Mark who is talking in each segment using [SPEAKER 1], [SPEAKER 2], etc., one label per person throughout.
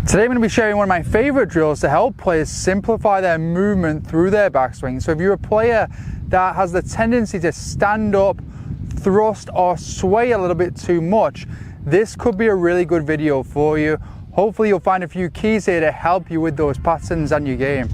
[SPEAKER 1] Today I'm going to be sharing one of my favorite drills to help players simplify their movement through their backswing. So if you're a player that has the tendency to stand up, thrust or sway a little bit too much, this could be a really good video for you. Hopefully you'll find a few keys here to help you with those patterns and your game.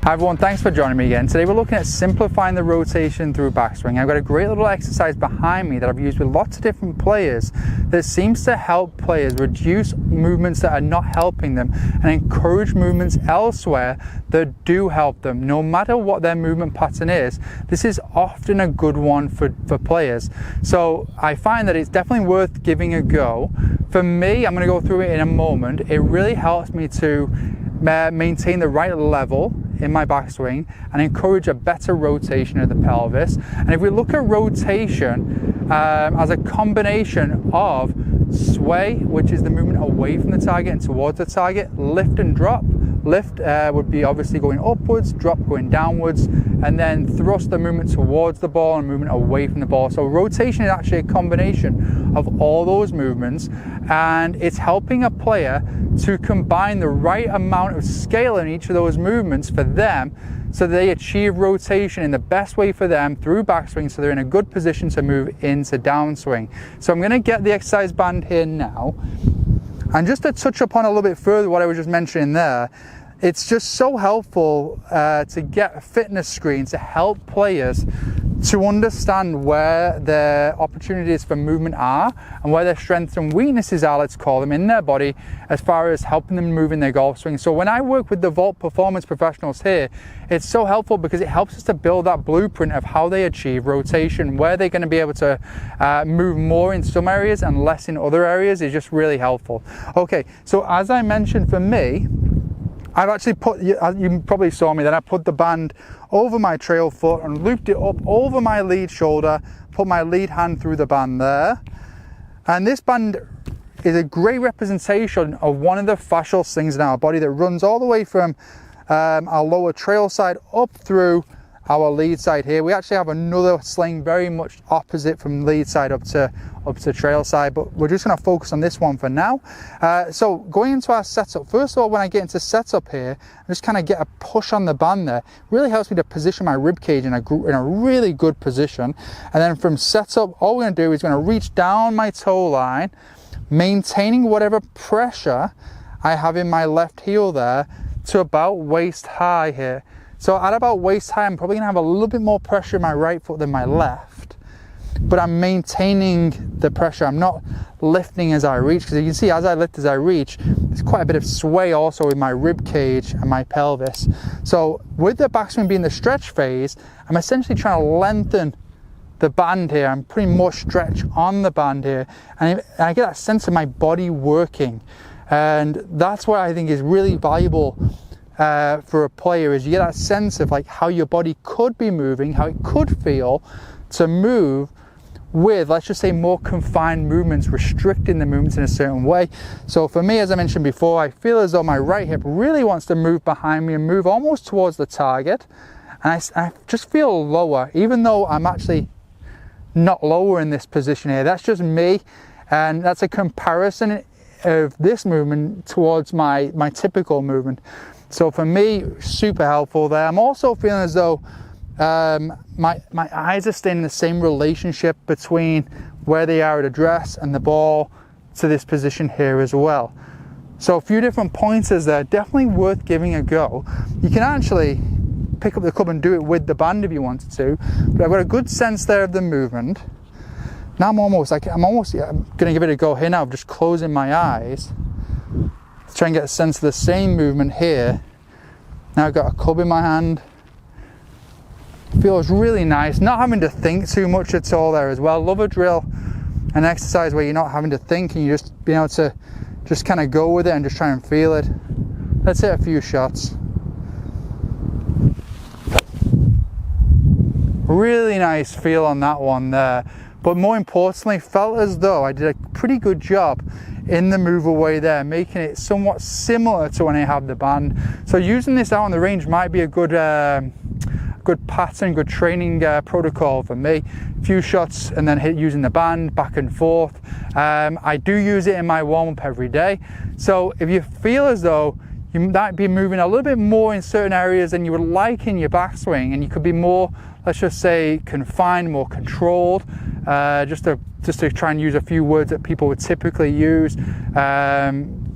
[SPEAKER 1] Hi everyone, thanks for joining me again. Today we're looking at simplifying the rotation through backswing. I've got a great little exercise behind me that I've used with lots of different players that seems to help players reduce movements that are not helping them and encourage movements elsewhere that do help them. No matter what their movement pattern is, this is often a good one for players. So I find that it's definitely worth giving a go. For me, I'm going to go through it in a moment. It really helps me to maintain the right level in my backswing and encourage a better rotation of the pelvis. And if we look at rotation as a combination of sway, which is the movement away from the target and towards the target, lift and drop. Lift would be obviously going upwards, drop going downwards, and then thrust, the movement towards the ball and movement away from the ball. So rotation is actually a combination of all those movements, and it's helping a player to combine the right amount of scale in each of those movements for them so they achieve rotation in the best way for them through backswing, so they're in a good position to move into downswing. So I'm going to get the exercise band here now. And just to touch upon a little bit further what I was just mentioning there, it's just so helpful to get a fitness screen to help players to understand where their opportunities for movement are and where their strengths and weaknesses are, let's call them, in their body as far as helping them move in their golf swing. So when I work with the Vault Performance professionals here, it's so helpful because it helps us to build that blueprint of how they achieve rotation, where they're going to be able to move more in some areas and less in other areas is just really helpful. Okay, so as I mentioned, for me, I've actually put, you probably saw me, that I put the band over my trail foot and looped it up over my lead shoulder, put my lead hand through the band there. And this band is a great representation of one of the fascial slings in our body that runs all the way from our lower trail side up through our lead side here. We actually have another sling very much opposite from lead side up to trail side, but we're just going to focus on this one for now. So going into our setup, first of all, when I get into setup here, I just kind of get a push on the band there. It really helps me to position my rib cage in a really good position. And then from setup, all we're going to do is going to reach down my toe line, maintaining whatever pressure I have in my left heel there to about waist high here. So at about waist high, I'm probably going to have a little bit more pressure in my right foot than my left, but I'm maintaining the pressure. I'm not lifting as I reach, because you can see as I lift as I reach, there's quite a bit of sway also in my rib cage and my pelvis. So with the backswing being the stretch phase, I'm essentially trying to lengthen the band here. I'm putting more stretch on the band here, and I get that sense of my body working. And that's what I think is really valuable for a player, is you get that sense of like how your body could be moving, how it could feel to move with, let's just say, more confined movements, restricting the movements in a certain way. So for me, as I mentioned before, I feel as though my right hip really wants to move behind me and move almost towards the target, and I just feel lower, even though I'm actually not lower in this position here. That's just me, and that's a comparison of this movement towards my typical movement. So for me, super helpful there. I'm also feeling as though my eyes are staying in the same relationship between where they are at address and the ball to this position here as well. So a few different pointers there, definitely worth giving a go. You can actually pick up the club and do it with the band if you wanted to, but I've got a good sense there of the movement. Now I'm gonna give it a go here now of just closing my eyes. Try and get a sense of the same movement here. Now I've got a club in my hand. Feels really nice, not having to think too much at all there as well. Love a drill, an exercise where you're not having to think and you're just being able to just kind of go with it and just try and feel it. Let's hit a few shots. Really nice feel on that one there. But more importantly, felt as though I did a pretty good job in the move away there, making it somewhat similar to when I have the band. So using this out on the range might be a good good pattern, good training protocol for me. A few shots and then hit using the band back and forth. I do use it in my warm-up every day. So if you feel as though you might be moving a little bit more in certain areas than you would like in your backswing, and you could be more, let's just say, confined, more controlled, just to try and use a few words that people would typically use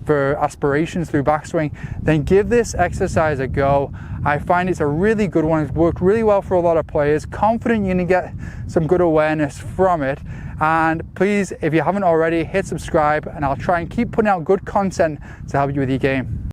[SPEAKER 1] for aspirations through backswing, then give this exercise a go. I find it's a really good one. It's worked really well for a lot of players. Confident you're going to get some good awareness from it. And please, if you haven't already, hit subscribe, and I'll try and keep putting out good content to help you with your game.